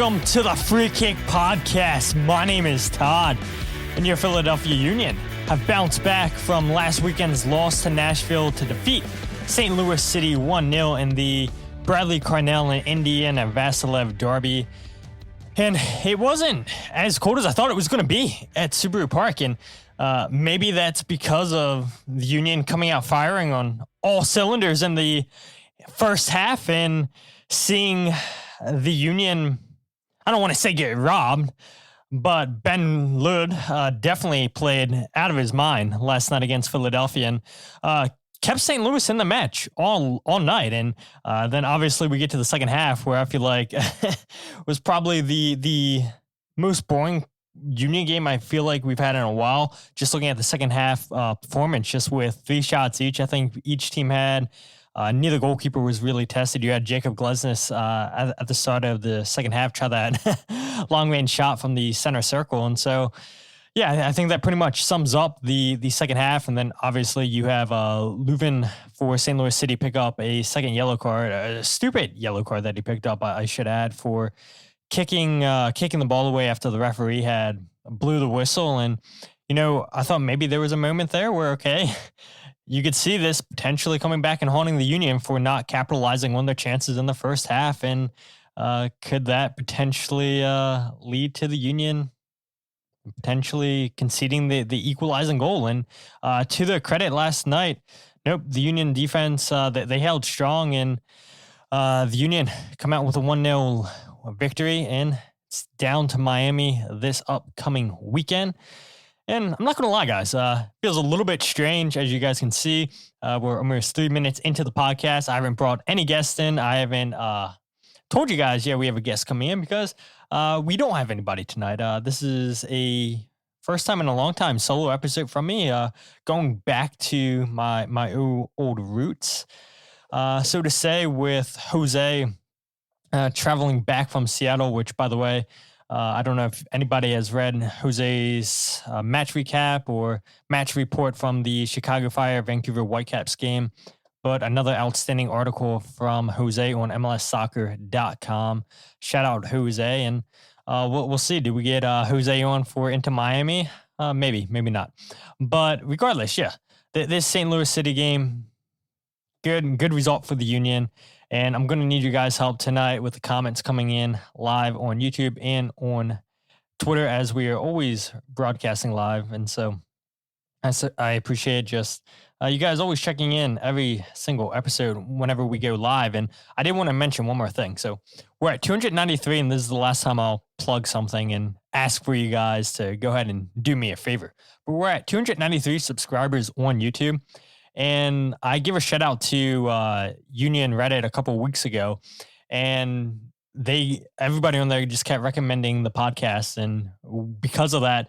Welcome to the Free Kick Podcast. My name is Todd, and your Philadelphia Union have bounced back from last weekend's loss to Nashville to defeat St. Louis City 1-0 in the Bradley Carnell and Indiana Vasilev derby. And it wasn't as cold as I thought it was going to be at Subaru Park. And maybe that's because of the Union coming out firing on all cylinders in the first half and seeing the Union, I don't want to say get robbed, but Ben Lund definitely played out of his mind last night against Philadelphia and kept St. Louis in the match all night. And then obviously we get to the second half where I feel like was probably the most boring Union game I feel like we've had in a while. Just looking at the second half performance, just with 3 shots each, I think each team had. Neither goalkeeper was really tested. You had Jakob Glesnes at the start of the second half try that long-range shot from the center circle. And so, yeah, I think that pretty much sums up the second half. And then obviously you have Leuven for St. Louis City pick up a second yellow card, a stupid yellow card that he picked up, I should add, for kicking the ball away after the referee had blew the whistle. And, you know, I thought maybe there was a moment there where, okay, you could see this potentially coming back and haunting the Union for not capitalizing on their chances in the first half. And could that potentially lead to the Union potentially conceding the equalizing goal? And to their credit last night, nope, the Union defense, they held strong, and the Union come out with a 1-0 victory, and it's down to Miami this upcoming weekend. And I'm not going to lie, guys, feels a little bit strange, as you guys can see. We're almost 3 minutes into the podcast. I haven't brought any guests in. I haven't told you guys, we have a guest coming in because we don't have anybody tonight. This is a first time in a long time solo episode from me, going back to my old roots, so to say, with Jose traveling back from Seattle, which, by the way, I don't know if anybody has read Jose's match recap or match report from the Chicago Fire Vancouver Whitecaps game, but another outstanding article from Jose on MLSsoccer.com. Shout out Jose, and we'll see. Do we get Jose on for Into Miami? Maybe not. But regardless, this St. Louis City game, good result for the Union. And I'm going to need you guys' help tonight with the comments coming in live on YouTube and on Twitter, as we are always broadcasting live. And so I appreciate just you guys always checking in every single episode whenever we go live. And I did want to mention one more thing. So we're at 293, and this is the last time I'll plug something and ask for you guys to go ahead and do me a favor. But we're at 293 subscribers on YouTube. And I give a shout out to Union Reddit a couple of weeks ago, and everybody on there just kept recommending the podcast, and because of that,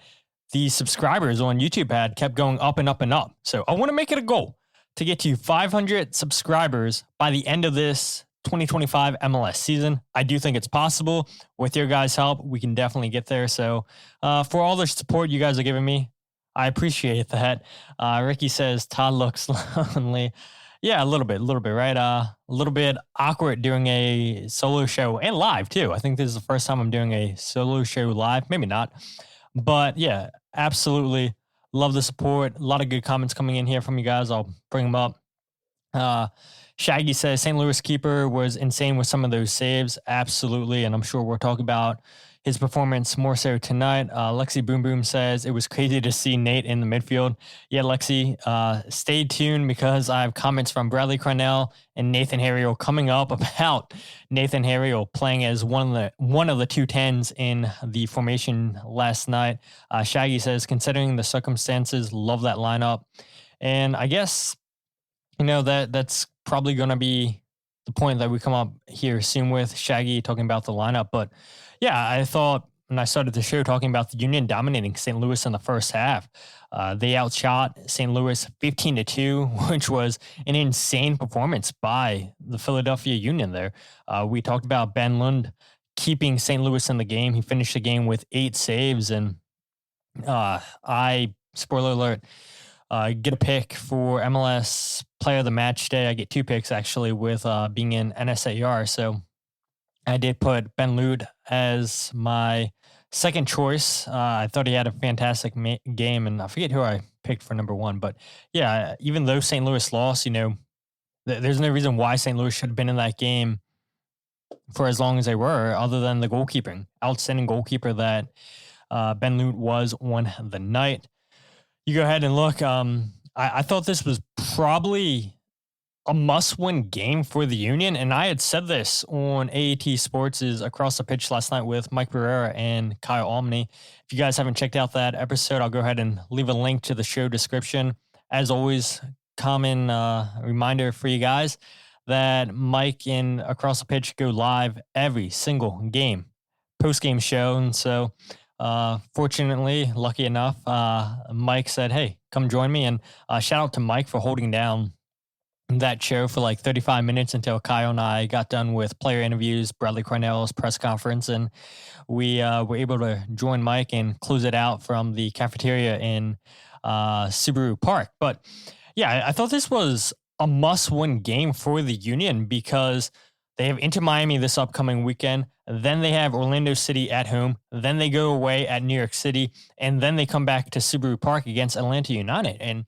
the subscribers on YouTube had kept going up and up and up. So I want to make it a goal to get to 500 subscribers by the end of this 2025 MLS season. I do think it's possible. With your guys' help, we can definitely get there. So for all the support you guys are giving me, I appreciate that. Ricky says Todd looks lonely. Yeah, a little bit, right? A little bit awkward doing a solo show and live too. I think this is the first time I'm doing a solo show live. Maybe not, but yeah, absolutely love the support. A lot of good comments coming in here from you guys. I'll bring them up. Shaggy says St. Louis keeper was insane with some of those saves. Absolutely, and I'm sure we'll talk about his performance more so tonight. Lexi Boom Boom says it was crazy to see Nate in the midfield. Yeah, Lexi, stay tuned because I have comments from Bradley Carnell and Nathan Harriel coming up about Nathan Harriel playing as one of the 2 10s in the formation last night. Shaggy says, considering the circumstances, love that lineup. And I guess, that's probably going to be the point that we come up here soon with Shaggy talking about the lineup. But yeah, I thought when I started the show talking about the Union dominating St. Louis in the first half, they outshot St. Louis 15-2, which was an insane performance by the Philadelphia Union there. We talked about Ben Lund keeping St. Louis in the game. He finished the game with 8 saves, and spoiler alert, get a pick for MLS Player of the Match Day. I get 2 picks actually with being in NSAR. So I did put Ben Lute as my second choice. I thought he had a fantastic game, and I forget who I picked for number one. But yeah, even though St. Louis lost, there's no reason why St. Louis should have been in that game for as long as they were, other than the goalkeeping. Outstanding goalkeeper that Ben Lute was on the night. You go ahead and look. I thought this was probably a must-win game for the Union, and I had said this on AAT Sports' Across the Pitch last night with Mike Barrera and Kyle Omni. If you guys haven't checked out that episode, I'll go ahead and leave a link to the show description. As always, common reminder for you guys that Mike and Across the Pitch go live every single game, post-game show, and so fortunately, lucky enough, Mike said, hey, come join me, and shout out to Mike for holding down that show for like 35 minutes until Kyle and I got done with player interviews, Bradley Carnell's press conference, and we were able to join Mike and close it out from the cafeteria in Subaru Park. But yeah, I thought this was a must-win game for the Union because they have Inter Miami this upcoming weekend. Then they have Orlando City at home. Then they go away at New York City. And then they come back to Subaru Park against Atlanta United. And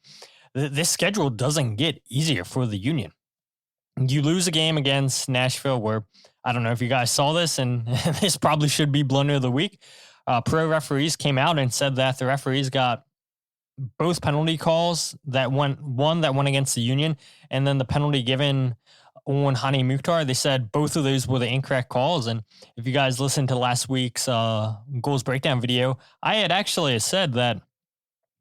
this schedule doesn't get easier for the Union. You lose a game against Nashville where, I don't know if you guys saw this, and this probably should be Blunder of the Week. Pro referees came out and said that the referees got both penalty calls, that one that went against the Union, and then the penalty given on Hani Mukhtar. They said both of those were the incorrect calls. And if you guys listened to last week's goals breakdown video, I had actually said that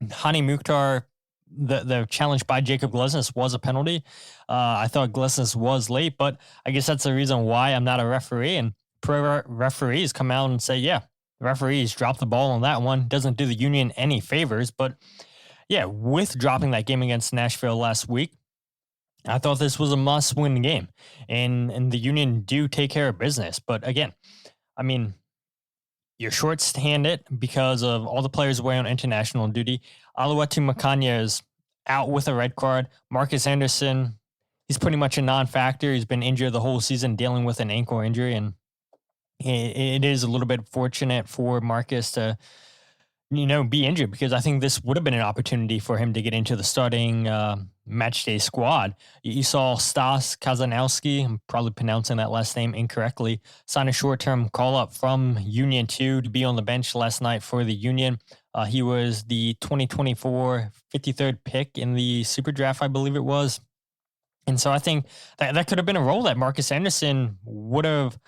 Hani Mukhtar, the challenge by Jakob Glesnes was a penalty. I thought Glesnes was late, but I guess that's the reason why I'm not a referee. And pro referees come out and say, yeah, the referees dropped the ball on that one. Doesn't do the Union any favors. But yeah, with dropping that game against Nashville last week, I thought this was a must-win game. And the Union do take care of business. But again, I mean, you're short-handed because of all the players away on international duty. Aluatu Makanya is out with a red card. Marcus Anderson, he's pretty much a non-factor. He's been injured the whole season, dealing with an ankle injury. And it is a little bit fortunate for Marcus to, be injured, because I think this would have been an opportunity for him to get into the starting match day squad. You saw Stas Kazanowski, I'm probably pronouncing that last name incorrectly, sign a short-term call-up from Union 2 to be on the bench last night for the Union. He was the 2024 53rd pick in the Super Draft, I believe it was. And so I think that could have been a role that Marcus Anderson would have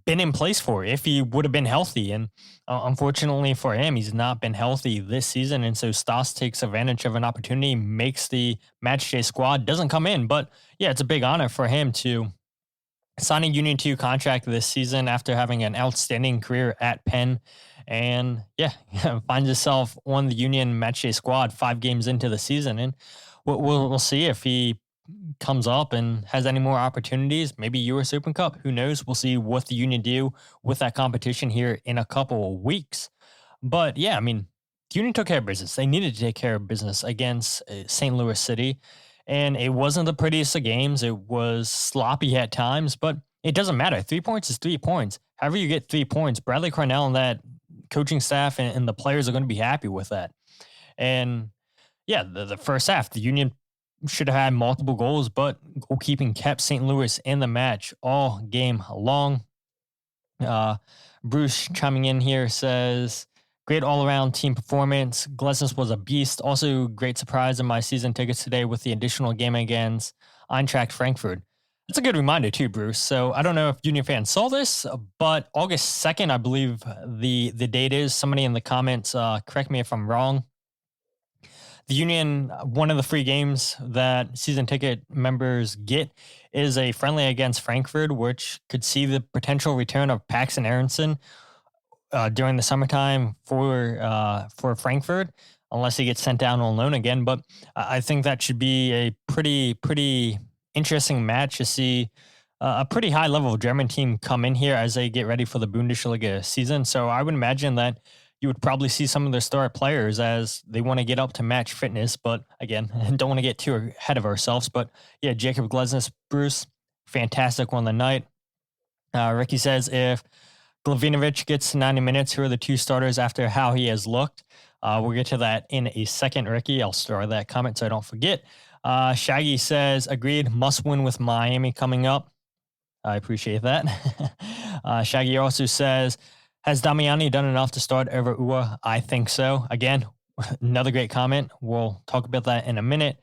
been in place for if he would have been healthy. And unfortunately for him, he's not been healthy this season. And so Stas takes advantage of an opportunity, makes the match day squad, doesn't come in. But yeah, it's a big honor for him to sign a Union 2 contract this season after having an outstanding career at Penn. And yeah, finds himself on the Union match day squad 5 games into the season. And we'll see if he comes up and has any more opportunities, maybe US Open Cup, who knows? We'll see what the Union do with that competition here in a couple of weeks. But yeah, I mean, the Union took care of business. They needed to take care of business against St. Louis City, and it wasn't the prettiest of games. It was sloppy at times, but it doesn't matter. 3 points is 3 points. However you get 3 points, Bradley Carnell and that coaching staff and the players are going to be happy with that. And yeah, the first half, the Union should have had multiple goals, but goalkeeping kept St. Louis in the match all game long. Bruce chiming in here says, great all-around team performance. Glesnes was a beast. Also, great surprise in my season tickets today with the additional game against Eintracht Frankfurt. That's a good reminder too, Bruce. So I don't know if Union fans saw this, but August 2nd, I believe the date is. Somebody in the comments, correct me if I'm wrong. The Union, one of the free games that season ticket members get is a friendly against Frankfurt, which could see the potential return of Paxton Aronson during the summertime for Frankfurt, unless he gets sent down on loan again. But I think that should be a pretty interesting match to see a pretty high level German team come in here as they get ready for the Bundesliga season. So I would imagine that you would probably see some of their star players as they want to get up to match fitness. But again, don't want to get too ahead of ourselves. But yeah, Jakob Glesnes, Bruce, fantastic on the night. Ricky says, if Glavinovich gets 90 minutes, who are the two starters after how he has looked? We'll get to that in a second, Ricky. I'll store that comment so I don't forget. Shaggy says, agreed, must win with Miami coming up. I appreciate that. Shaggy also says, has Damiani done enough to start over Ua? I think so. Again, another great comment. We'll talk about that in a minute.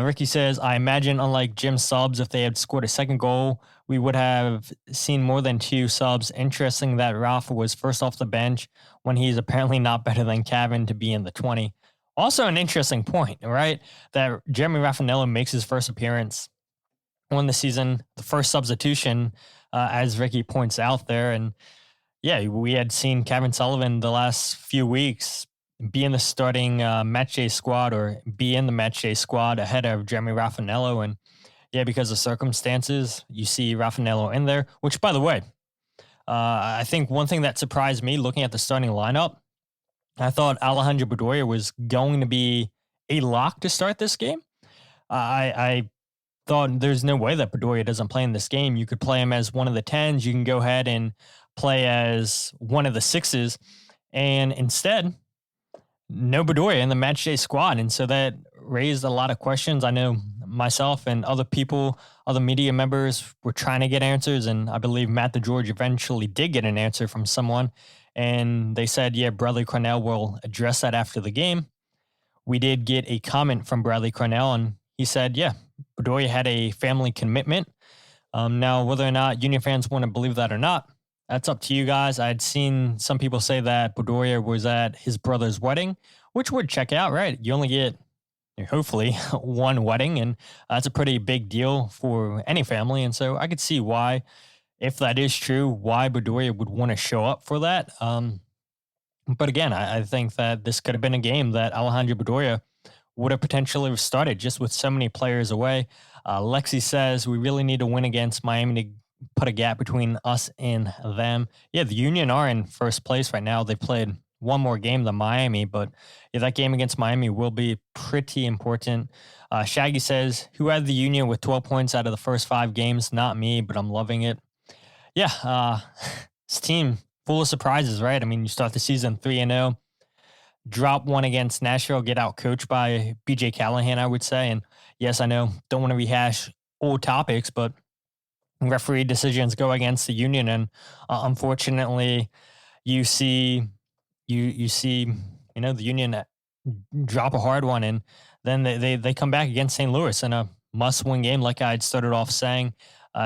Ricky says, I imagine unlike Jim's subs, if they had scored a second goal, we would have seen more than two subs. Interesting that Rafa was first off the bench when he's apparently not better than Kevin to be in the 20. Also an interesting point, right? That Jeremy Raffanello makes his first appearance on the season, the first substitution, as Ricky points out there. And yeah, we had seen Kevin Sullivan the last few weeks be in the starting matchday squad or be in the matchday squad ahead of Jeremy Raffanello. And yeah, because of circumstances, you see Raffanello in there, which, by the way, I think one thing that surprised me looking at the starting lineup, I thought Alejandro Bedoya was going to be a lock to start this game. I thought there's no way that Bedoya doesn't play in this game. You could play him as one of the 10s. You can go ahead and play as one of the 6s. And instead, no Bedoya in the matchday squad. And so that raised a lot of questions. I know myself and other people, other media members were trying to get answers. And I believe Matt DeGeorge eventually did get an answer from someone. And they said, yeah, Bradley Carnell will address that after the game. We did get a comment from Bradley Carnell, and he said, yeah, Bedoya had a family commitment. Now, whether or not Union fans want to believe that or not, that's up to you guys. I'd seen some people say that Bedoya was at his brother's wedding, which would check out, right? You only get, hopefully, one wedding, and that's a pretty big deal for any family. And so I could see why, if that is true, why Bedoya would want to show up for that. But again, I think that this could have been a game that Alejandro Bedoya would have potentially started just with so many players away. Lexi says, we really need to win against Miami to put a gap between us and them. Yeah, the Union are in first place right now. They played one more game than Miami, but yeah, that game against Miami will be pretty important. Shaggy says, who had the Union with 12 points out of the first 5 games? Not me, but I'm loving it. Yeah, this team full of surprises, right? I mean, you start the season 3-0, drop one against Nashville, get out coached by BJ Callahan, I would say. And yes, I know, don't want to rehash old topics, but referee decisions go against the Union. And unfortunately, you see, the Union drop a hard one, and then they come back against St. Louis in a must-win game, like I had started off saying.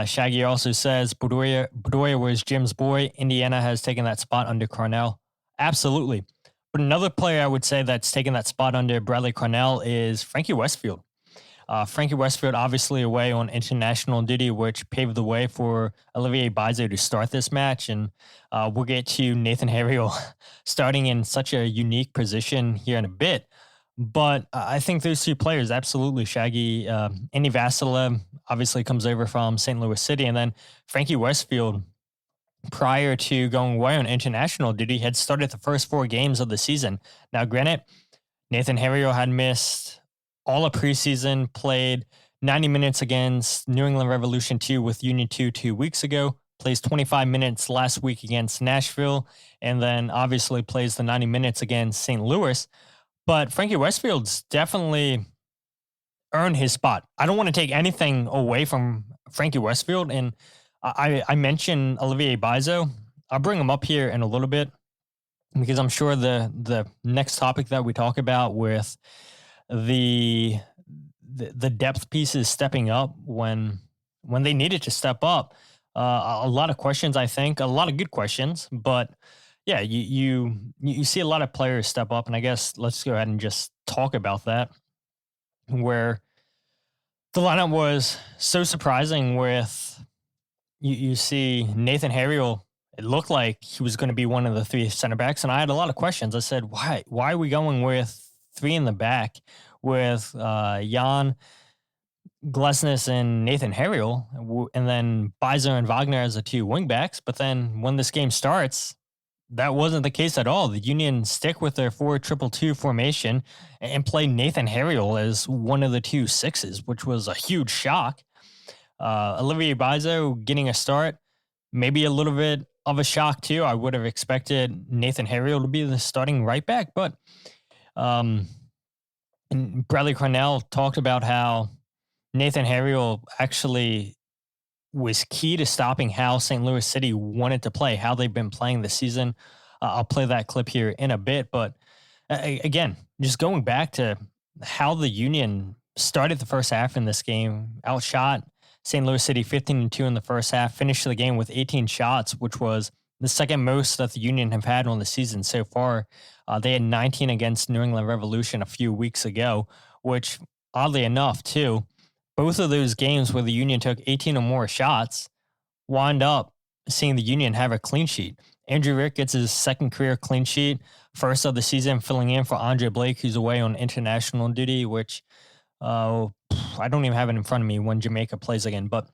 Shaggy also says, Bedoya was Jim's boy. Indiana has taken that spot under Carnell. Absolutely. But another player I would say that's taken that spot under Bradley Carnell is Frankie Westfield. Frankie Westfield obviously away on international duty, which paved the way for Olivier Bizot to start this match. And we'll get to Nathan Harriel starting in such a unique position here in a bit. But I think those two players, absolutely, Shaggy. Andy Vassila obviously comes over from St. Louis City. And then Frankie Westfield, prior to going away on international duty, had started the first 4 games of the season. Now, granted, Nathan Harriel had missed all of preseason, played 90 minutes against New England Revolution 2 with Union 2 weeks ago, plays 25 minutes last week against Nashville, and then obviously plays the 90 minutes against St. Louis. But Frankie Westfield's definitely earned his spot. I don't want to take anything away from Frankie Westfield, and I mentioned Olivier Bizot. I'll bring him up here in a little bit because I'm sure the next topic that we talk about with the depth pieces stepping up when they needed to step up. A lot of questions, I think, a lot of good questions, but yeah, you see a lot of players step up, and I guess let's go ahead and just talk about that, where the lineup was so surprising with you see Nathan Harriel. It looked like he was going to be one of the 3 center backs, and I had a lot of questions. I said, why are we going with 3 in the back with Ian Glavinovich and Nathan Harriel, and then Bizot and Wagner as the 2 wingbacks? But then when this game starts, that wasn't the case at all. The Union stick with their 4-2-2 formation and play Nathan Harriel as one of the 2 6s, which was a huge shock. Olivier Bizot getting a start. maybe a little bit of a shock too. I would have expected Nathan Harriel to be the starting right back, but and Bradley Carnell talked about how Nathan Harriel actually was key to stopping how St. Louis City wanted to play, how they've been playing this season. I'll play that clip here in a bit, but again, just going back to how the Union started the first half in this game, outshot St. Louis City 15-2 in the first half, finished the game with 18 shots, which was the second most that the Union have had on the season so far. They had 19 against New England Revolution a few weeks ago, which oddly enough, too, both of those games where the Union took 18 or more shots wind up seeing the Union have a clean sheet. Andrew Rick gets his second career clean sheet, first of the season, filling in for Andre Blake, who's away on international duty, which I don't even have it in front of me when Jamaica plays again. But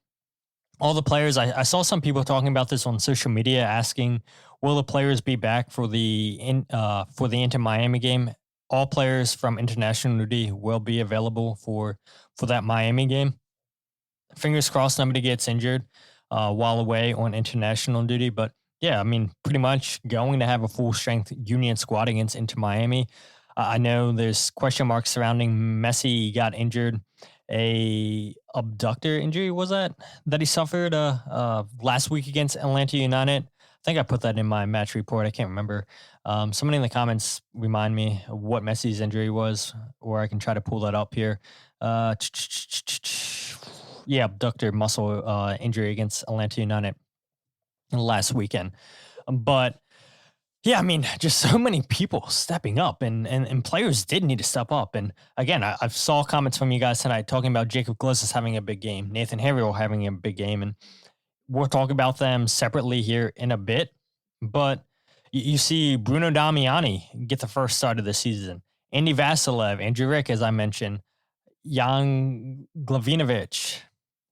all the players, I saw some people talking about this on social media, asking, will the players be back for the Inter Miami game? All players from international duty will be available for that Miami game. Fingers crossed nobody gets injured while away on international duty. But yeah, I mean, pretty much going to have a full strength Union squad against Inter Miami. I know there's question marks surrounding Messi. He got injured. A abductor injury was that he suffered last week against Atlanta United. I think I put that in my match report. I can't remember. Somebody in the comments remind me what Messi's injury was, or I can try to pull that up here. Yeah, abductor muscle injury against Atlanta United last weekend. But yeah, I mean, just so many people stepping up, and players did need to step up. And again, I saw comments from you guys tonight talking about Jakob Glesnes having a big game, Nathan Harriel having a big game, and we'll talk about them separately here in a bit. But you see Bruno Damiani get the first start of the season. Andy Vasilev, Andrew Rick, as I mentioned, Ian Glavinovich,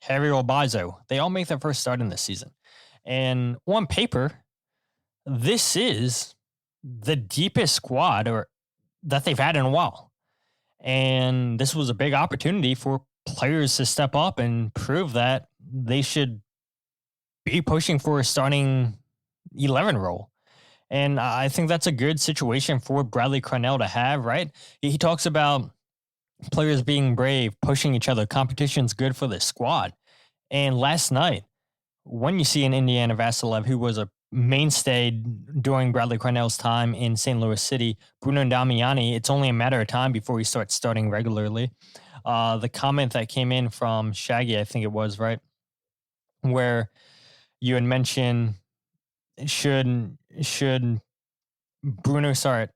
Harriel Bizo, they all make their first start in this season. And on paper, this is the deepest squad that they've had in a while. And this was a big opportunity for players to step up and prove that they should be pushing for a starting 11 role. And I think that's a good situation for Bradley Carnell to have, right? He talks about players being brave, pushing each other. Competition's good for the squad. And last night, when you see an Indiana Vasilev, who was a mainstay during Bradley Carnell's time in St. Louis City, Bruno Damiani, it's only a matter of time before he starts starting regularly. The comment that came in from Shaggy, I think it was, right, where you had mentioned, should Bruno start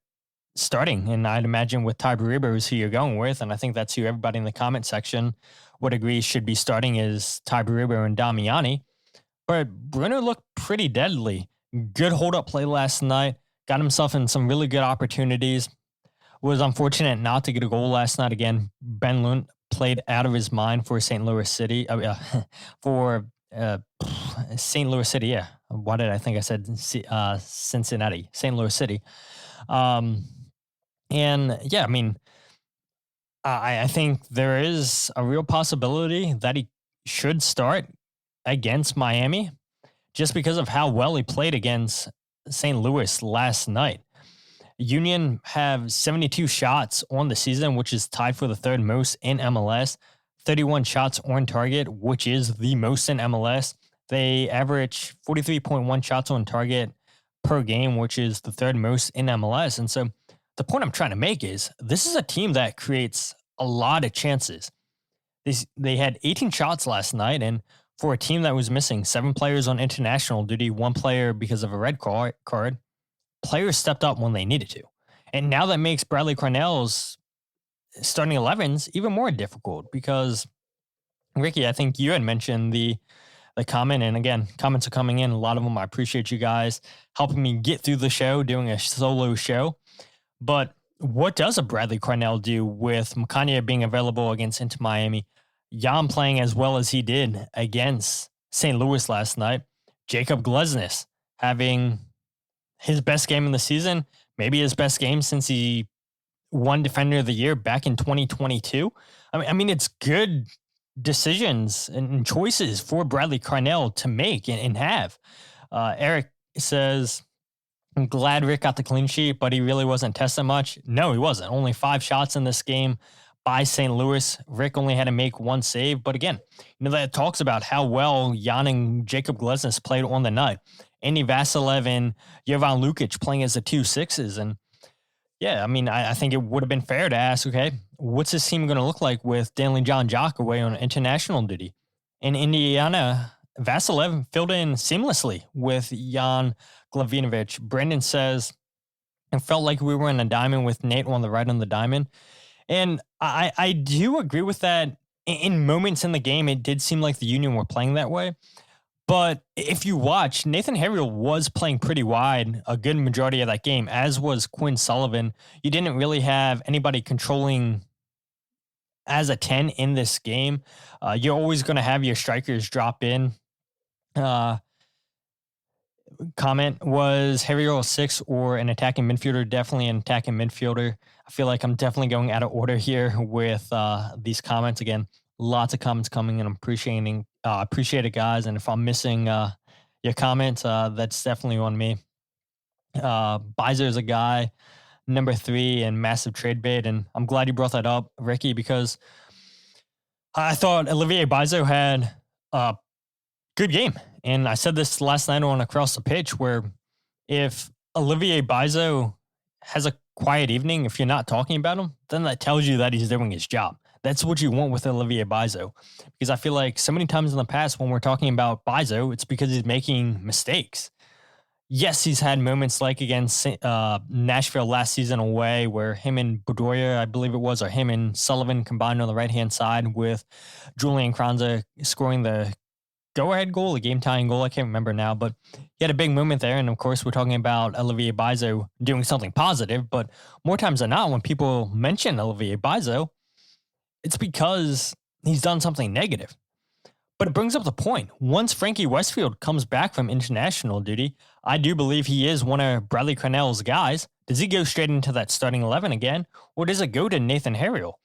starting? And I'd imagine with Ty Bariba is who you're going with, and I think that's who everybody in the comment section would agree should be starting is Ty Bariba and Damiani. But Bruno looked pretty deadly. Good hold-up play last night. Got himself in some really good opportunities. Was unfortunate not to get a goal last night. Again, Ben Lund played out of his mind for St. Louis City. For St. Louis City, yeah. Why did I think I said Cincinnati? St. Louis City. And yeah, I mean, I think there is a real possibility that he should start against Miami just because of how well he played against St. Louis last night. Union have 72 shots on the season, which is tied for the third most in MLS. 31 shots on target, which is the most in MLS. They average 43.1 shots on target per game, which is the third most in MLS. And so the point I'm trying to make is this is a team that creates a lot of chances. They had 18 shots last night, and for a team that was missing 7 players on international duty, 1 player because of a red card, players stepped up when they needed to. And now that makes Bradley Carnell's starting 11s even more difficult because, Ricky, I think you had mentioned the comment, and again, comments are coming in. A lot of them, I appreciate you guys helping me get through the show, doing a solo show. But what does a Bradley Carnell do with Makanya being available against Inter Miami? Jan playing as well as he did against St. Louis last night. Jakob Glesnes having his best game in the season, maybe his best game since he won Defender of the Year back in 2022. I mean, it's good decisions and choices for Bradley Carnell to make and have. Eric says, I'm glad Rick got the clean sheet, but he really wasn't tested much. No, he wasn't. Only 5 shots in this game by St. Louis. Rick only had to make 1 save. But again, that talks about how well Jan and Jakob Glesnes played on the night. Andy Vasilev and Jovan Lukic playing as the 2-6s. And yeah, I mean, I think it would have been fair to ask, okay, what's this team going to look like with Stanley John Jock away on international duty? In Indiana, Vasilev filled in seamlessly with Ian Glavinovich. Brendan says, it felt like we were in a diamond with Nate on the right on the diamond. And I do agree with that. In moments in the game, it did seem like the Union were playing that way. But if you watch, Nathan Harriel was playing pretty wide a good majority of that game, as was Quinn Sullivan. You didn't really have anybody controlling as a 10 in this game. You're always going to have your strikers drop in. Comment, was Harriel a 6 or an attacking midfielder? Definitely an attacking midfielder. I feel like I'm definitely going out of order here with these comments. Again, lots of comments coming, and I'm appreciate it, guys. And if I'm missing your comments, that's definitely on me. Beiser is a guy, number 3 and massive trade bait. And I'm glad you brought that up, Ricky, because I thought Olivier Beiser had a good game. And I said this last night on Across the Pitch, where if Olivier Beiser has a quiet evening, if you're not talking about him, then that tells you that he's doing his job. That's what you want with Olivier Beiser, because I feel like so many times in the past when we're talking about Beiser, it's because he's making mistakes. Yes, he's had moments like against Nashville last season away, where him and Bedoya, I believe it was, or him and Sullivan combined on the right-hand side with Julian Kranza scoring the go-ahead goal, a game-tying goal. I can't remember now, but he had a big moment there. And of course, we're talking about Olivier Beiser doing something positive, but more times than not, when people mention Olivier Beiser, it's because he's done something negative. But it brings up the point. Once Frankie Westfield comes back from international duty, I do believe he is one of Bradley Carnell's guys. Does he go straight into that starting 11 again, or does it go to Nathan Harriel?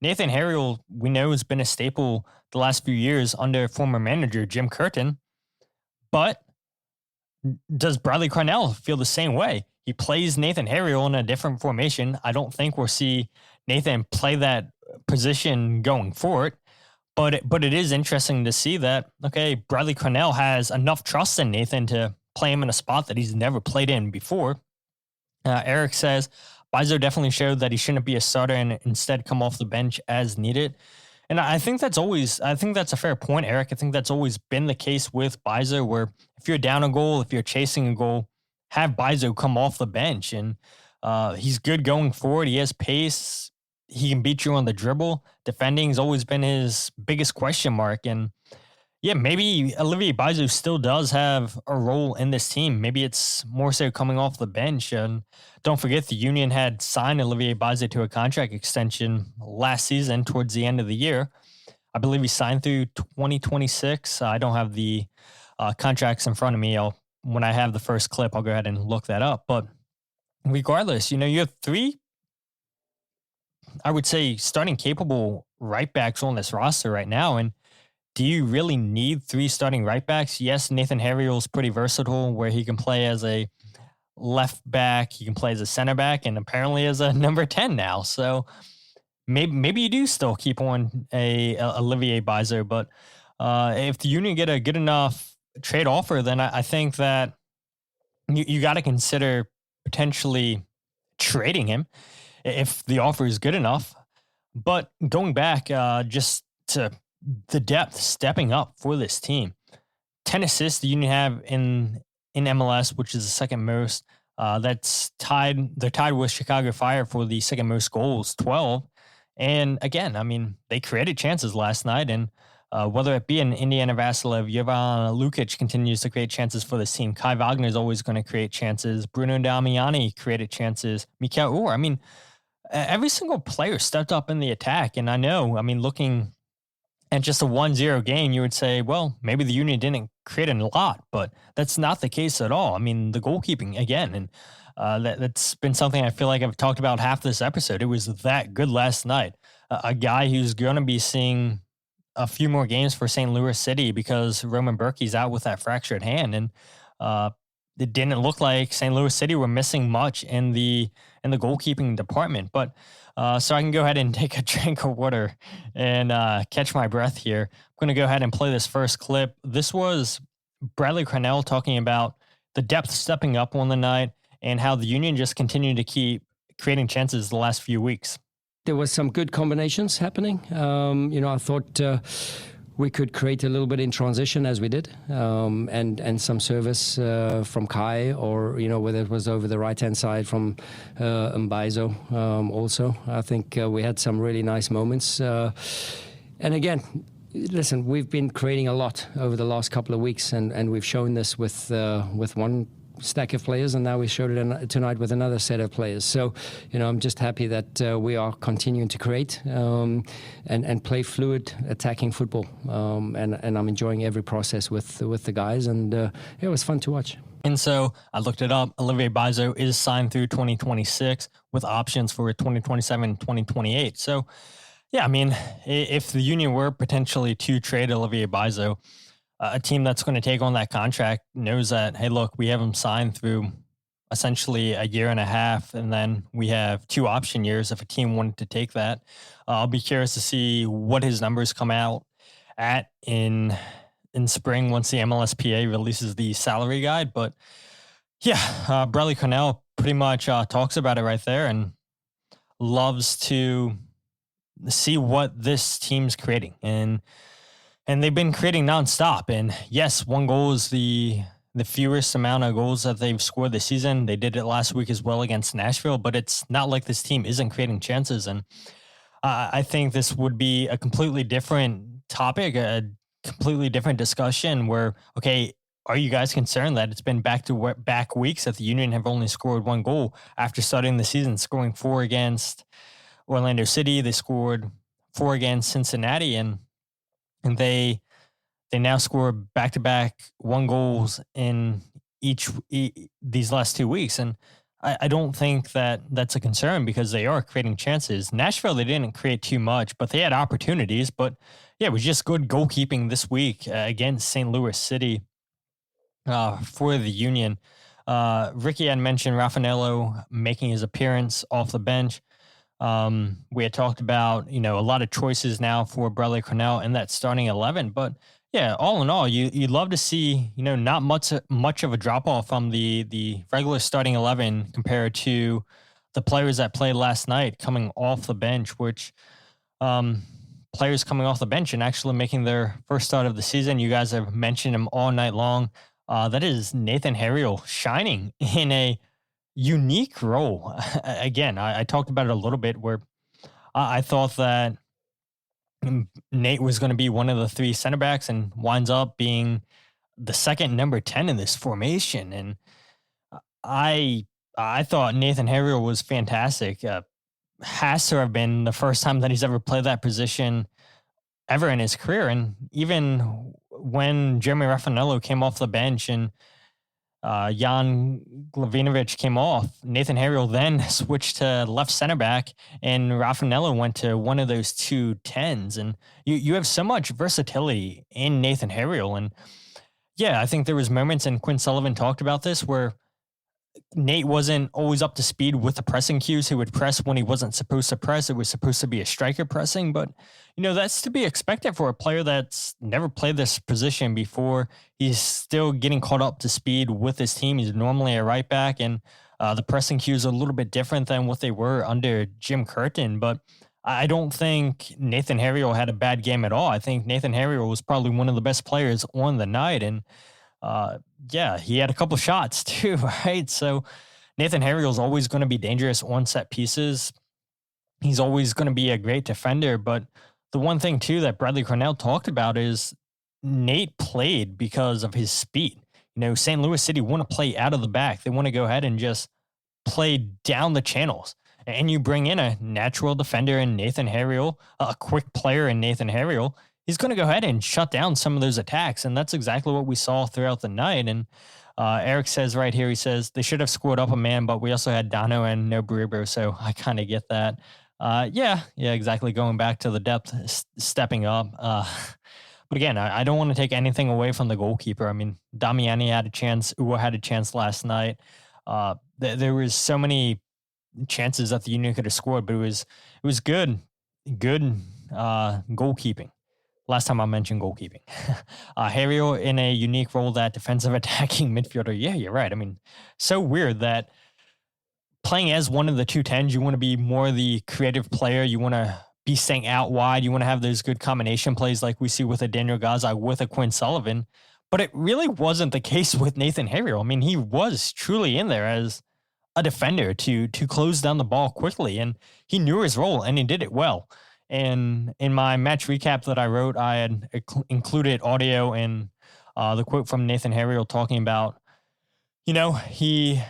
Nathan Harriel, we know, has been a staple the last few years under former manager Jim Curtin. But does Bradley Carnell feel the same way? He plays Nathan Harriel in a different formation. I don't think we'll see Nathan play that position going forward. But it is interesting to see that, okay, Bradley Carnell has enough trust in Nathan to play him in a spot that he's never played in before. Eric says, Beiser definitely showed that he shouldn't be a starter and instead come off the bench as needed. And I think that's a fair point, Eric. I think that's always been the case with Beiser, where if you're down a goal, if you're chasing a goal, have Beiser come off the bench. And he's good going forward. He has pace. He can beat you on the dribble. Defending has always been his biggest question mark. And yeah, maybe Olivier Beiser still does have a role in this team. Maybe it's more so coming off the bench. And don't forget, the Union had signed Olivier Beiser to a contract extension last season towards the end of the year. I believe he signed through 2026. I don't have the contracts in front of me. When I have the first clip, I'll go ahead and look that up. But regardless, you have 3, I would say, starting capable right backs on this roster right now. And do you really need 3 starting right backs? Yes, Nathan Harriel is pretty versatile, where he can play as a left back, he can play as a center back, and apparently as a number 10 now. So maybe you do still keep on a Olivier Beiser, but if the Union get a good enough trade offer, then I think that you got to consider potentially trading him if the offer is good enough. But going back just to the depth stepping up for this team, 10 assists the Union have in MLS, which is the second most. That's tied. They're tied with Chicago Fire for the second most goals, 12. And again, I mean, they created chances last night, and whether it be an Indiana Vasilev, Jovan Lukic continues to create chances for this team. Kai Wagner is always going to create chances. Bruno Damiani created chances. Mikael Orr. I mean, every single player stepped up in the attack. And I know, I mean, looking at just a 1-0 game, you would say, well, maybe the Union didn't create a lot, but that's not the case at all. I mean, the goalkeeping, again, and that's been something I feel like I've talked about half this episode. It was that good last night. A guy who's going to be seeing a few more games for St. Louis City because Roman Berkey's out with that fractured hand, and it didn't look like St. Louis City were missing much in the goalkeeping department. But so I can go ahead and take a drink of water and catch my breath here. I'm going to go ahead and play this first clip. This was Bradley Carnell talking about the depth stepping up on the night and how the Union just continued to keep creating chances the last few weeks. There was some good combinations happening. I thought we could create a little bit in transition as we did, and some service from Kai, or whether it was over the right hand side from Mbaizo. Also, I think we had some really nice moments. And again, listen, we've been creating a lot over the last couple of weeks, and we've shown this with one stack of players, and now we showed it tonight with another set of players. So, I'm just happy that we are continuing to create and play fluid, attacking football. And I'm enjoying every process with the guys, and it was fun to watch. And so I looked it up. Olivier Bizo is signed through 2026 with options for 2027, 2028. So, yeah, I mean, if the Union were potentially to trade Olivier Bizo, a team that's going to take on that contract knows that, hey, look, we have him signed through essentially a year and a half, and then we have 2 option years if a team wanted to take that. I'll be curious to see what his numbers come out at in spring once the MLSPA releases the salary guide. But yeah, Bradley Carnell pretty much talks about it right there and loves to see what this team's creating. And they've been creating nonstop. And yes, 1 goal is the fewest amount of goals that they've scored this season. They did it last week as well against Nashville, but it's not like this team isn't creating chances. And I think this would be a completely different topic, a completely different discussion where, okay, are you guys concerned that it's been back-to-back weeks that the Union have only scored 1 goal after starting the season, scoring 4 against Orlando City? They scored 4 against Cincinnati, and they now score back-to-back 1 goals in these last 2 weeks. And I don't think that that's a concern because they are creating chances. Nashville, they didn't create too much, but they had opportunities. But yeah, it was just good goalkeeping this week against St. Louis City for the Union. Ricky had mentioned Raffanello making his appearance off the bench. We had talked about, a lot of choices now for Bradley Carnell in that starting 11, but yeah, all in all, you'd love to see, not much of a drop off from the regular starting 11 compared to the players that played last night coming off the bench, which, players coming off the bench and actually making their first start of the season. You guys have mentioned him all night long. That is Nathan Harriel shining in a unique role. Again, I talked about it a little bit where I thought that Nate was going to be one of the 3 center backs and winds up being the second number 10 in this formation. And I thought Nathan Harriel was fantastic. Has to have been the first time that he's ever played that position ever in his career. And even when Jeremy Raffanello came off the bench and Ian Glavinovich came off, Nathan Harriel then switched to left center back, and Raffanello went to one of those 2 10s. And you have so much versatility in Nathan Harriel. And yeah, I think there was moments, and Quinn Sullivan talked about this, where Nate wasn't always up to speed with the pressing cues. He would press when he wasn't supposed to press. It was supposed to be a striker pressing, but that's to be expected for a player that's never played this position before. He's still getting caught up to speed with his team. He's normally a right back, and the pressing cues are a little bit different than what they were under Jim Curtin. But I don't think Nathan Harriel had a bad game at all. I think Nathan Harriel was probably one of the best players on the night, and yeah, he had a couple shots too, right? So Nathan Harriel is always going to be dangerous on set pieces. He's always going to be a great defender. But the one thing too that Bradley Carnell talked about is Nate played because of his speed. St. Louis City want to play out of the back. They want to go ahead and just play down the channels. And you bring in a natural defender in Nathan Harriel, a quick player in Nathan Harriel. He's going to go ahead and shut down some of those attacks. And that's exactly what we saw throughout the night. And Eric says right here, he says, they should have scored up a man, but we also had Dano and no Baribo. So I kind of get that. Yeah, exactly. Going back to the depth, stepping up. But again, I don't want to take anything away from the goalkeeper. I mean, Damiani had a chance. Uwa had a chance last night. There was so many chances that the Union could have scored, but it was good goalkeeping. Last time I mentioned goalkeeping. Harriel in a unique role, that defensive attacking midfielder. Yeah, you're right. I mean, so weird that playing as one of the 210s, you want to be more the creative player. You want to be staying out wide. You want to have those good combination plays like we see with a Daniel Gaza, with a Quinn Sullivan. But it really wasn't the case with Nathan Harriel. I mean, he was truly in there as a defender to close down the ball quickly, and he knew his role, and he did it well. And in my match recap that I wrote, I had included audio and the quote from Nathan Harriel talking about, he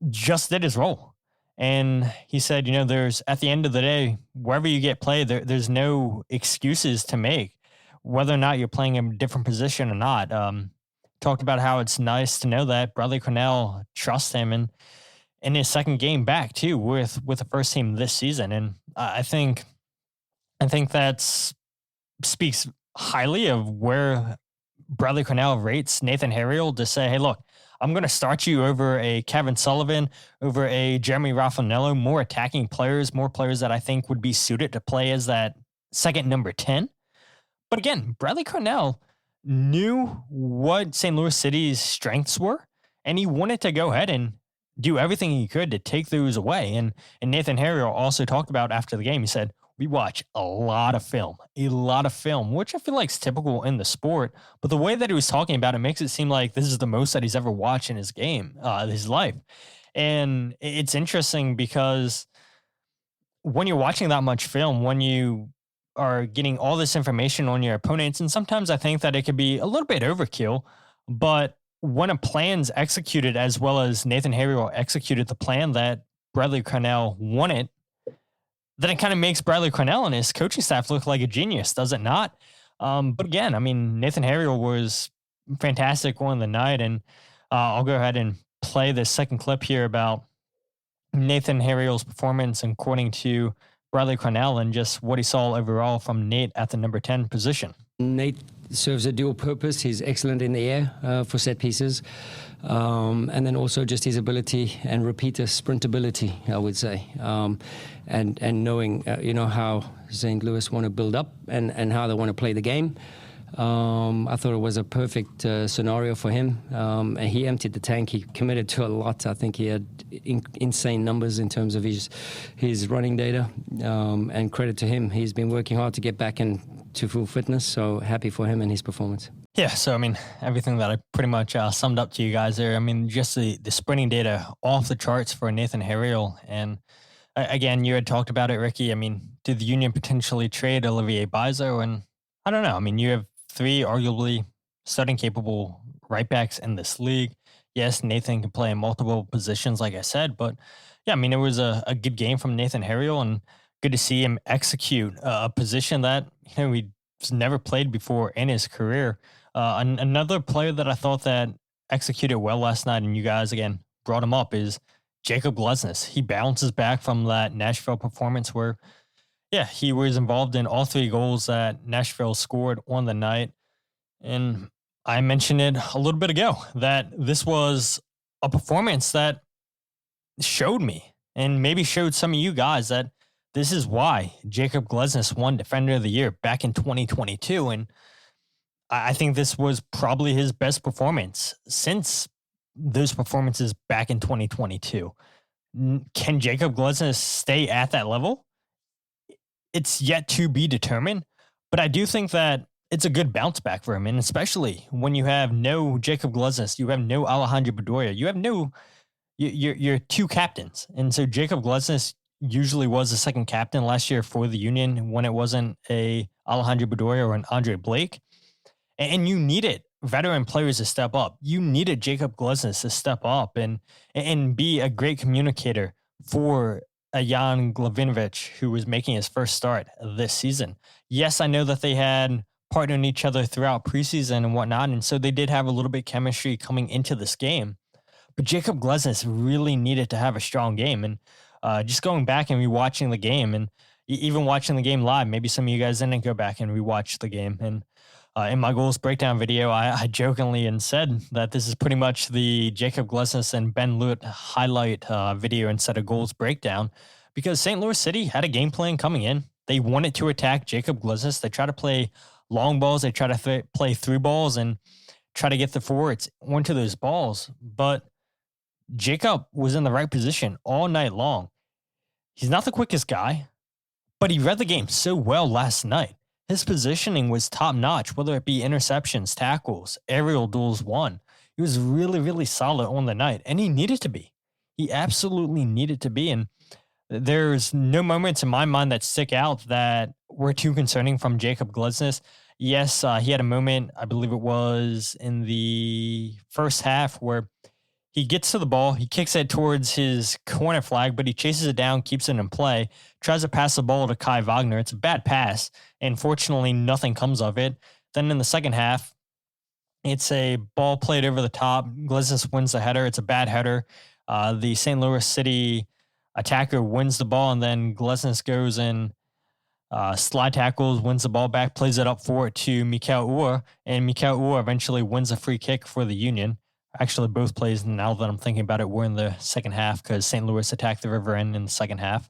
just did his role. And he said, there's, at the end of the day, wherever you get played, there's no excuses to make, whether or not you're playing in a different position or not. Talked about how it's nice to know that Bradley Carnell trusts him in his second game back too with the first team this season. And I think that speaks highly of where Bradley Carnell rates Nathan Harriel to say, hey, look, I'm going to start you over a Kevin Sullivan, over a Jeremy Raffanello, more attacking players, more players that I think would be suited to play as that second number 10. But again, Bradley Carnell knew what St. Louis City's strengths were, and he wanted to go ahead and do everything he could to take those away. And Nathan Harriel also talked about after the game, he said, we watch a lot of film, which I feel like is typical in the sport. But the way that he was talking about it makes it seem like this is the most that he's ever watched in his game, his life. And it's interesting because when you're watching that much film, when you are getting all this information on your opponents, and sometimes I think that it could be a little bit overkill, but when a plan's executed as well as Nathan Harriel executed the plan that Bradley Carnell wanted, then it kind of makes Bradley Carnell and his coaching staff look like a genius, does it not? But again, I mean, Nathan Harriel was fantastic on the night, and I'll go ahead and play the second clip here about Nathan Harriel's performance according to Bradley Carnell and just what he saw overall from Nate at the number 10 position. Nate serves a dual purpose. He's excellent in the air for set pieces. And then also just his ability and repeater sprintability, I would say. And knowing, how St. Louis want to build up and how they want to play the game. I thought it was a perfect scenario for him. And he emptied the tank. He committed to a lot. I think he had insane numbers in terms of his running data. And credit to him. He's been working hard to get back into full fitness. So happy for him and his performance. Yeah, so I mean, everything that I pretty much summed up to you guys there. I mean, just the sprinting data off the charts for Nathan Harriel. And again, you had talked about it, Ricky. I mean, did the Union potentially trade Olivier Bizo? And I don't know. I mean, you have three arguably starting capable right backs in this league. Yes, Nathan can play in multiple positions, like I said, but yeah, I mean, it was a good game from Nathan Harriel, and good to see him execute a position that he's never played before in his career. Another player that I thought that executed well last night, and you guys again brought him up, is Jakob Glesnes. He bounces back from that Nashville performance where, yeah, he was involved in all three goals that Nashville scored on the night. And I mentioned it a little bit ago that this was a performance that showed me and maybe showed some of you guys that this is why Jakob Glesnes won Defender of the Year back in 2022. And I think this was probably his best performance since those performances back in 2022. Can Jakob Glesnes stay at that level? It's yet to be determined, but I do think that it's a good bounce back for him. And especially when you have no Jakob Glesnes, you have no Alejandro Bedoya, you have no, you're two captains. And so Jakob Glesnes usually was the second captain last year for the Union when it wasn't a Alejandro Bedoya or an Andre Blake. And you needed veteran players to step up. You needed Jakob Glesnes to step up and be a great communicator for a Ian Glavinovich who was making his first start this season. Yes, I know that they had partnered each other throughout preseason and whatnot, and so they did have a little bit of chemistry coming into this game. But Jakob Glesnes really needed to have a strong game. And just going back and rewatching the game and even watching the game live. Maybe some of you guys didn't go back and rewatch the game. And in my goals breakdown video, I jokingly and said that this is pretty much the Jakob Glesnes and Ben Lewitt highlight video instead of goals breakdown, because St. Louis City had a game plan coming in. They wanted to attack Jakob Glesnes. They tried to play long balls. They tried to play through balls and try to get the forwards onto those balls. But Jakob was in the right position all night long. He's not the quickest guy, but he read the game so well last night. His positioning was top notch, whether it be interceptions, tackles, aerial duels won. He was really, really solid on the night, and he needed to be. He absolutely needed to be. And there's no moments in my mind that stick out that were too concerning from Jakob Glesnes. Yes, he had a moment, I believe it was in the first half, where he gets to the ball, he kicks it towards his corner flag, but he chases it down, keeps it in play, tries to pass the ball to Kai Wagner. It's a bad pass, and fortunately nothing comes of it. Then in the second half, it's a ball played over the top. Glesnes wins the header. It's a bad header. The St. Louis City attacker wins the ball, and then Glesnes goes and slide tackles, wins the ball back, plays it up forward to Mikael Uhre, and Mikael Uhre eventually wins a free kick for the Union. Actually, both plays, now that I'm thinking about it, were in the second half because St. Louis attacked the river end in the second half.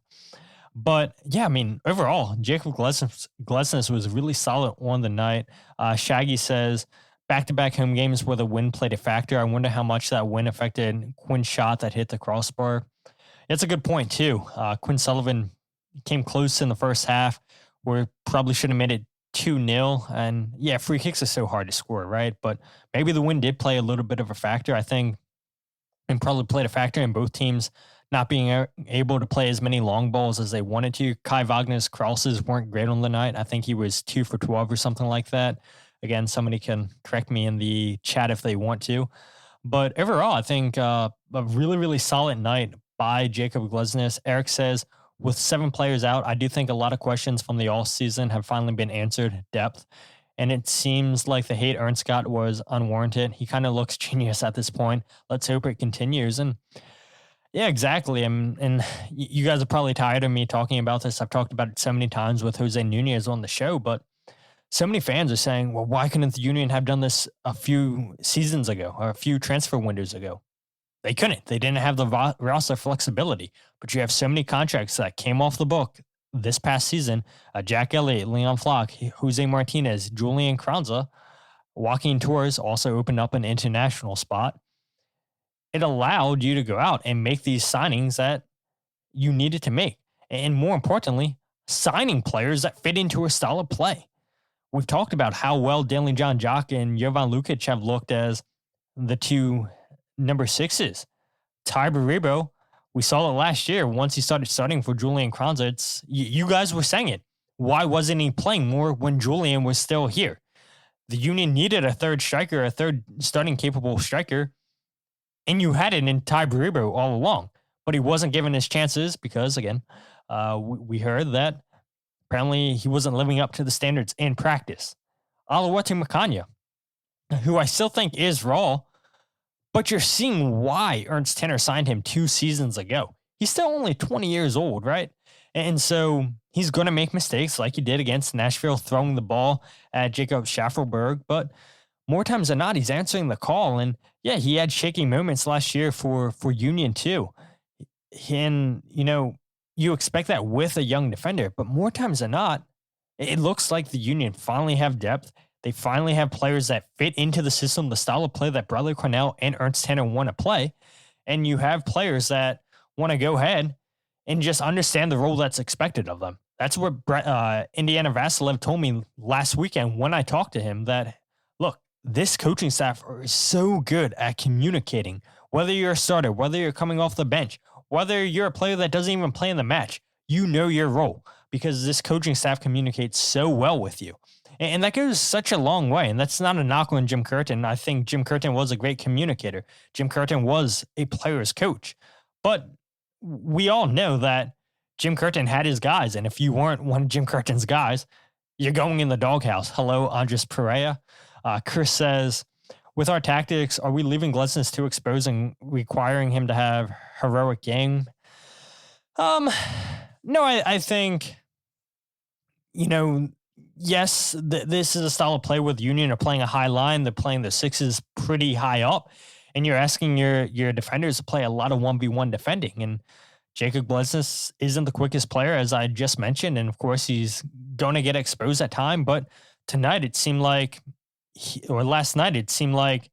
But yeah, I mean, overall, Jakob Glesnes was really solid on the night. Shaggy says, back-to-back home games where the win played a factor. I wonder how much that win affected Quinn's shot that hit the crossbar. It's a good point, too. Quinn Sullivan came close in the first half, where probably should have made it 2-0. And yeah, free kicks are so hard to score, right? But maybe the win did play a little bit of a factor, I think, and probably played a factor in both teams not being able to play as many long balls as they wanted to. Kai Wagner's crosses weren't great on the night. I think he was 2 for 12 or something like that. Again, somebody can correct me in the chat if they want to. But overall, I think a really, really solid night by Jakob Glesnes. Eric says, with 7 players out, I do think a lot of questions from the offseason have finally been answered. Depth. And it seems like the hate Ernst got was unwarranted. He kind of looks genius at this point. Let's hope it continues. And yeah, exactly. And you guys are probably tired of me talking about this. I've talked about it so many times with Jose Nunez on the show, but so many fans are saying, well, why couldn't the Union have done this a few seasons ago or a few transfer windows ago? They couldn't. They didn't have the roster flexibility. But you have so many contracts that came off the book this past season. Jack Elliott, Leon Flock, Jose Martinez, Julian Kranza, Joaquin Torres also opened up an international spot. It allowed you to go out and make these signings that you needed to make. And more importantly, signing players that fit into a style of play. We've talked about how well Danley John Jock and Jovan Lukic have looked as the 2 number 6s. Ty Baribo, we saw it last year once he started starting for Julian Kranza. You guys were saying it. Why wasn't he playing more when Julian was still here? The Union needed a third striker, a third starting capable striker, and you had it in Ty Baribo all along. But he wasn't given his chances because, again, we heard that apparently he wasn't living up to the standards in practice. Oluwatu Makanya, who I still think is raw, but you're seeing why Ernst Tanner signed him 2 seasons ago. He's still only 20 years old, right? And so he's going to make mistakes like he did against Nashville, throwing the ball at Jacob Schaffelberg. But more times than not, he's answering the call. And yeah, he had shaky moments last year for Union too. And, you expect that with a young defender, but more times than not, it looks like the Union finally have depth. They finally have players that fit into the system, the style of play that Bradley Carnell and Ernst Tanner want to play. And you have players that want to go ahead and just understand the role that's expected of them. That's what Indiana Vasilev told me last weekend when I talked to him, that, look, this coaching staff is so good at communicating, whether you're a starter, whether you're coming off the bench, whether you're a player that doesn't even play in the match, you know your role because this coaching staff communicates so well with you. And that goes such a long way. And that's not a knock on Jim Curtin. I think Jim Curtin was a great communicator. Jim Curtin was a player's coach. But we all know that Jim Curtin had his guys. And if you weren't one of Jim Curtin's guys, you're going in the doghouse. Hello, Andres Pereira. Chris says, with our tactics, are we leaving Glesnes too exposed and requiring him to have heroic game? Um, no, I think, you know, yes, this is a style of play with Union are playing a high line. They're playing the sixes pretty high up, and you're asking your defenders to play a lot of 1v1 defending. And Jakob Glesnes isn't the quickest player, as I just mentioned, and of course he's going to get exposed at time. But tonight it seemed like, or last night it seemed like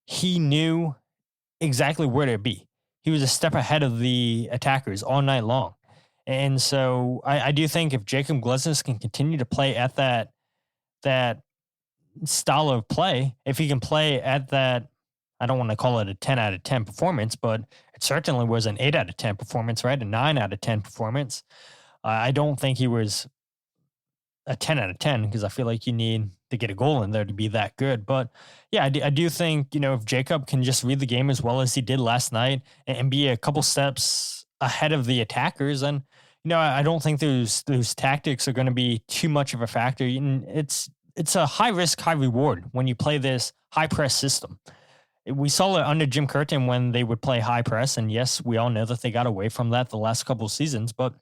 he knew exactly where to be. He was a step ahead of the attackers all night long. And so I do think if Jakob Glesnes can continue to play at that style of play, if he can play at that, I don't want to call it a 10 out of 10 performance, but it certainly was an 8 out of 10 performance, right? A 9 out of 10 performance. I don't think he was a 10 out of 10 because I feel like you need to get a goal in there to be that good. But yeah, I do think, if Jakob can just read the game as well as he did last night and be a couple steps ahead of the attackers, and I don't think those tactics are going to be too much of a factor. And it's a high risk, high reward when you play this high press system. We saw it under Jim Curtin when they would play high press, and yes, we all know that they got away from that the last couple of seasons, but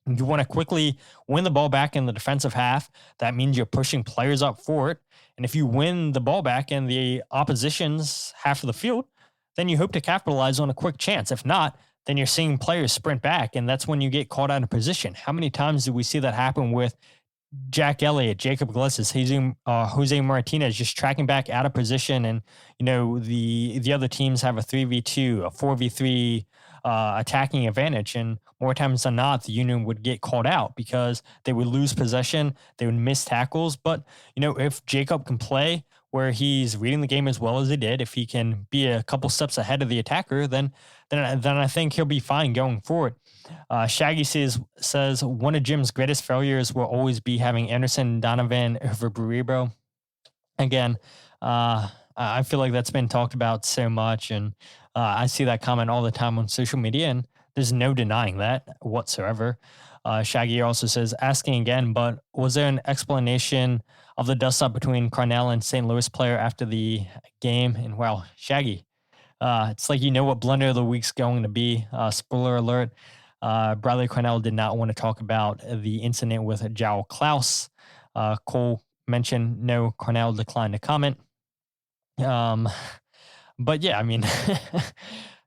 you want to quickly win the ball back in the defensive half. That means you're pushing players up for it. And if you win the ball back in the opposition's half of the field, then you hope to capitalize on a quick chance. If not, then you're seeing players sprint back, and that's when you get caught out of position. How many times do we see that happen with Jack Elliott, Jakob Glesnes, Jose Martinez just tracking back out of position, and the other teams have a 3v2, a 4v3 attacking advantage, and more times than not, the Union would get called out because they would lose possession, they would miss tackles. But if Jakob can play where he's reading the game as well as he did, if he can be a couple steps ahead of the attacker, then I think he'll be fine going forward. Shaggy says one of Jim's greatest failures will always be having Anderson Donovan over Baribo. Again, I feel like that's been talked about so much, and I see that comment all the time on social media, and there's no denying that whatsoever. Shaggy also says, asking again, but was there an explanation of the dust-up between Carnell and St. Louis player after the game? And well, Shaggy, it's like what Blunder of the Week's going to be. Spoiler alert, Bradley Carnell did not want to talk about the incident with João Klauss. Cole mentioned no, Carnell declined to comment. But yeah, I mean,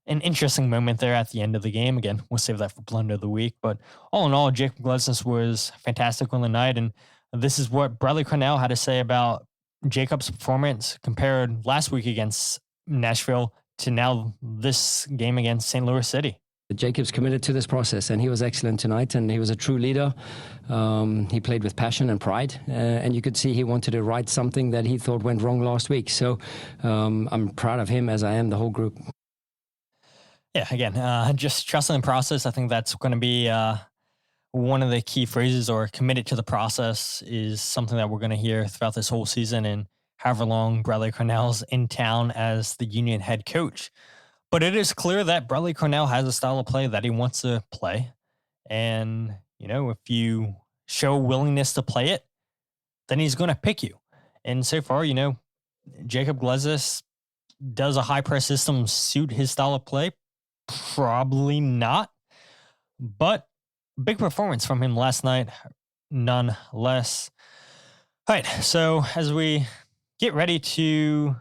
an interesting moment there at the end of the game. Again, we'll save that for Blunder of the Week. But all in all, Jakob Glesnes was fantastic on the night. And this is what Bradley Carnell had to say about Jakob's performance compared last week against Nashville to now this game against St. Louis City. Jakob's committed to this process, and he was excellent tonight, and he was a true leader. He played with passion and pride, and you could see he wanted to right something that he thought went wrong last week. So I'm proud of him, as I am the whole group. Yeah, again, just trusting the process. I think that's going to be one of the key phrases, or committed to the process, is something that we're going to hear throughout this whole season and however long Bradley Carnell's in town as the Union head coach. But it is clear that Bradley Carnell has a style of play that he wants to play. And, if you show willingness to play it, then he's going to pick you. And so far, Jakob Glesnes, does a high press system suit his style of play? Probably not. But big performance from him last night, nonetheless. All right, so as we get ready to...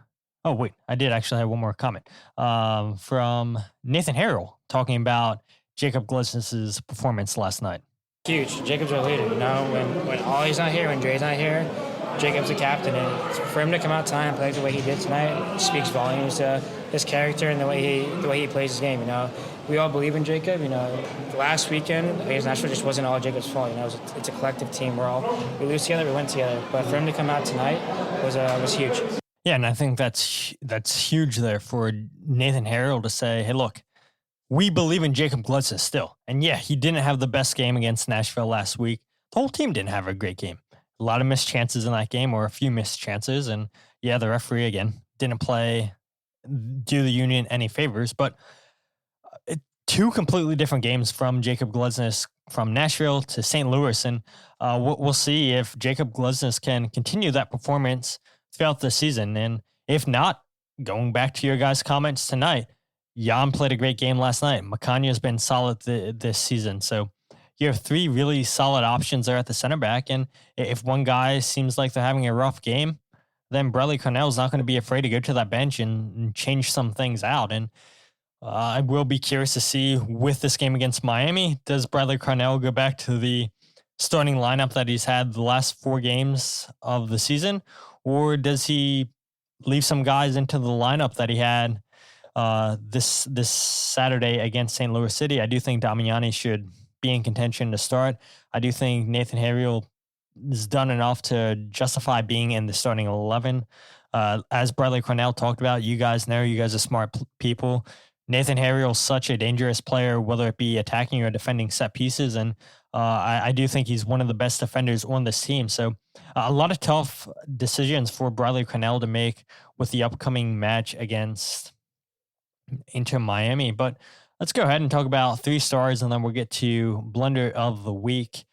Oh, wait, I did actually have one more comment from Nathan Harriel talking about Jakob Glesnes' performance last night. Huge. Jakob's our leader. When Ollie's not here, when Dre's not here, Jakob's the captain. And for him to come out tonight and play the way he did tonight speaks volumes to his character and the way he plays his game. We all believe in Jakob. Last weekend against Nashville just wasn't all Jakob's fault. It's a collective team. We lose together, we win together. But for him to come out tonight was huge. Yeah, and I think that's huge there for Nathan Harriel to say, hey, look, we believe in Jakob Glesnes still. And yeah, he didn't have the best game against Nashville last week. The whole team didn't have a great game. A lot of missed chances in that game, or a few missed chances. And yeah, the referee, again, didn't do the Union any favors. But two completely different games from Jakob Glesnes from Nashville to St. Louis. And we'll see if Jakob Glesnes can continue that performance throughout the season. And if not, going back to your guys' comments tonight, Jan played a great game last night. Macanya's been solid this season. So you have three really solid options there at the center back. And if one guy seems like they're having a rough game, then Bradley Carnell is not going to be afraid to go to that bench and change some things out. And I will be curious to see with this game against Miami, does Bradley Carnell go back to the starting lineup that he's had the last 4 games of the season, or does he leave some guys into the lineup that he had this Saturday against St. Louis City? I do think Damiani should be in contention to start. I do think Nathan Harriel has done enough to justify being in the starting 11. As Bradley Carnell talked about, you guys know, you guys are smart people. Nathan Harriel is such a dangerous player, whether it be attacking or defending set pieces. And I do think he's one of the best defenders on this team. So a lot of tough decisions for Bradley Carnell to make with the upcoming match against Inter Miami. But let's go ahead and talk about 3 stars, and then we'll get to Blunder of the Week.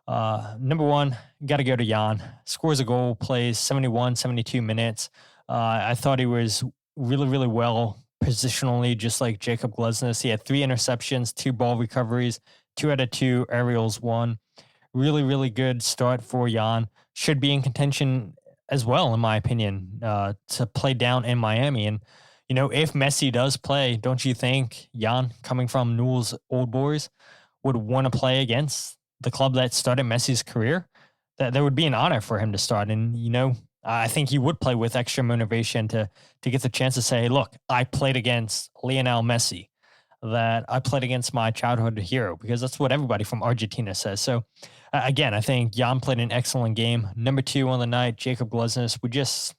Number 1, got to go to Jan. Scores a goal, plays 71, 72 minutes. I thought he was really, really well positionally, just like Jakob Glesnes. He had 3 interceptions, 2 ball recoveries, 2 out of 2 aerials, 1. Really, really good start for Jan. Should be in contention as well, in my opinion, to play down in Miami. And, you know, if Messi does play, don't you think Jan, coming from Newell's Old Boys, would want to play against the club that started Messi's career? That would be an honor for him to start. And, you know, I think he would play with extra motivation to get the chance to say, look, I played against Lionel Messi, that I played against my childhood hero, because that's what everybody from Argentina says. So again, I think Jan played an excellent game. Number 2 on the night, Jakob Glesnes. We just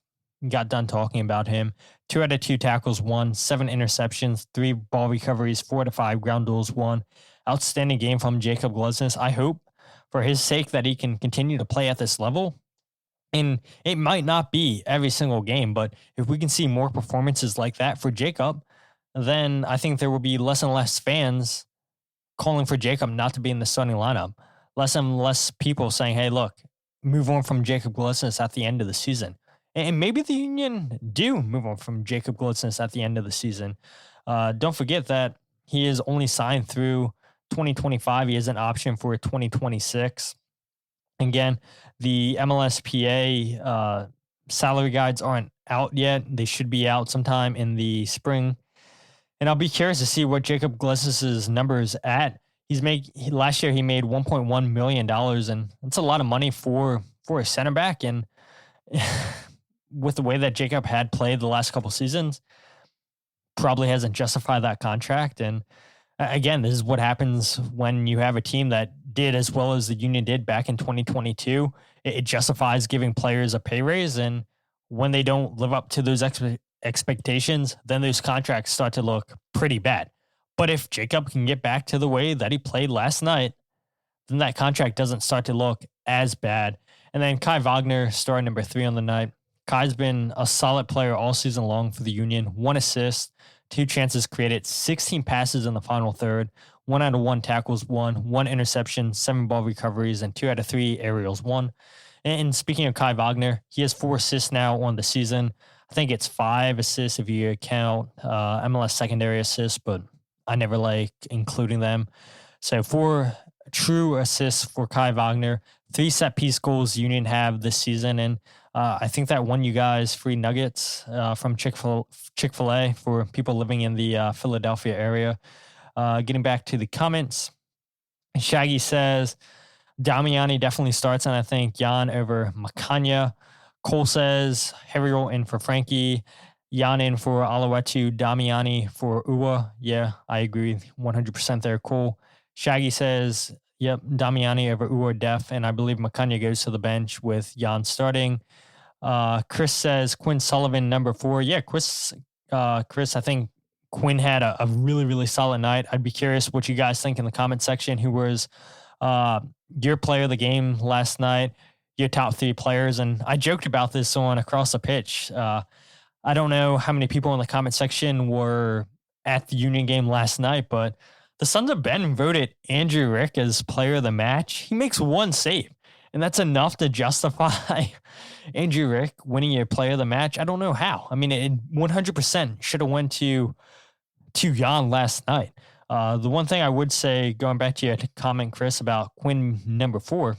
got done talking about him. 2 out of 2 tackles, 1, 7 interceptions, 3 ball recoveries, 4 out of 5 ground duels, 1. Outstanding game from Jakob Glesnes. I hope for his sake that he can continue to play at this level. And it might not be every single game, but if we can see more performances like that for Jakob, then I think there will be less and less fans calling for Jakob not to be in the starting lineup. Less and less people saying, hey, look, move on from Jakob Glesnes at the end of the season. And maybe the Union do move on from Jakob Glesnes at the end of the season. Don't forget that he is only signed through 2025. He has an option for 2026. Again, the MLSPA salary guides aren't out yet. They should be out sometime in the spring. And I'll be curious to see what Jakob Glesnes' numbers at. Last year he made $1.1 million, and that's a lot of money for a center back. And with the way that Jakob had played the last couple seasons, probably hasn't justified that contract. And again, this is what happens when you have a team that did as well as the Union did back in 2022. It justifies giving players a pay raise, and when they don't live up to those expectations, then those contracts start to look pretty bad. But if Jakob can get back to the way that he played last night, then that contract doesn't start to look as bad. And then Kai Wagner, star number 3 on the night. Kai's been a solid player all season long for the Union. 1 assist, 2 chances created, 16 passes in the final third, 1 out of 1 tackles, 1 interception, 7 ball recoveries, and 2 out of 3 aerials, 1. And speaking of Kai Wagner, he has 4 assists now on the season. I think it's 5 assists if you count MLS secondary assists, but I never like including them. So 4 true assists for Kai Wagner, 3 set piece goals Union have this season. And I think that won you guys free nuggets from Chick-fil-A for people living in the Philadelphia area. Getting back to the comments, Shaggy says, Damiani definitely starts, and I think Jan over Macanya. Cole says, Harriel in for Frankie, Jan in for Alawetu, Damiani for Uwa. Yeah, I agree 100% there, Cole. Shaggy says, yep, Damiani over Uwa def, and I believe Macanya goes to the bench with Jan starting. Chris says, Quinn Sullivan, number 4. Yeah, Chris, I think Quinn had a really, really solid night. I'd be curious what you guys think in the comment section. Who was your player of the game last night, your top 3 players? And I joked about this on Across the Pitch. I don't know how many people in the comment section were at the Union game last night, but the Sons of Ben voted Andrew Rick as player of the match. He makes 1 save, and that's enough to justify Andrew Rick winning your player of the match. I don't know how. I mean, it 100% should have went to to Jan last night. The one thing I would say, going back to your comment, Chris, about Quinn number 4,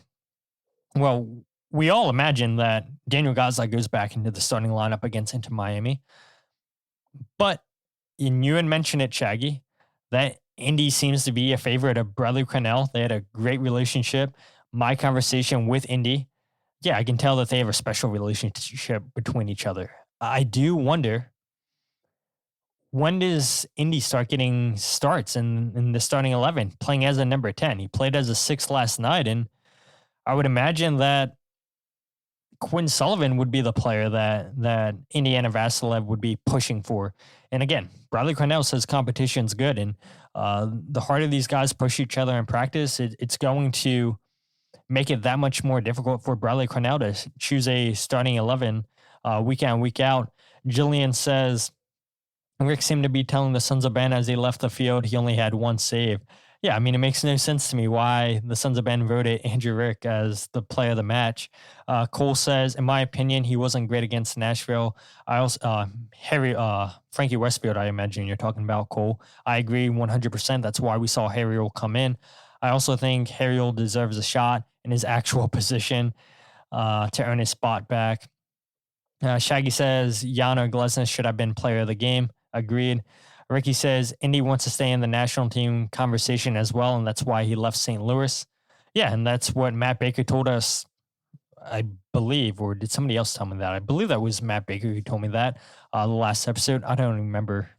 well, we all imagine that Daniel Gazdag goes back into the starting lineup against Inter Miami. But you had mentioned it, Shaggy, that Indy seems to be a favorite of Bradley Carnell. They had a great relationship. My conversation with Indy, yeah, I can tell that they have a special relationship between each other. I do wonder, when does Indy start getting starts in the starting 11, playing as a number 10? He played as a 6 last night, and I would imagine that Quinn Sullivan would be the player that Indiana Vassilev would be pushing for. And again, Bradley Carnell says competition's good, and the harder these guys push each other in practice, it's going to make it that much more difficult for Bradley Carnell to choose a starting 11 week in, week out. Jillian says, Rick seemed to be telling the Sons of Ben as he left the field he only had 1 save. Yeah, I mean, it makes no sense to me why the Sons of Ben voted Andrew Rick as the player of the match. Cole says, in my opinion, he wasn't great against Nashville. I also, Frankie Westfield, I imagine you're talking about, Cole. I agree 100%. That's why we saw Harriel come in. I also think Harriel deserves a shot in his actual position to earn his spot back. Shaggy says, Jakob Glesnes should have been player of the game. Agreed. Ricky says Indy wants to stay in the national team conversation as well, and that's why he left St. Louis. Yeah, and that's what Matt Baker told us, I believe, or did somebody else tell me that? I believe that was Matt Baker who told me that the last episode. I don't remember.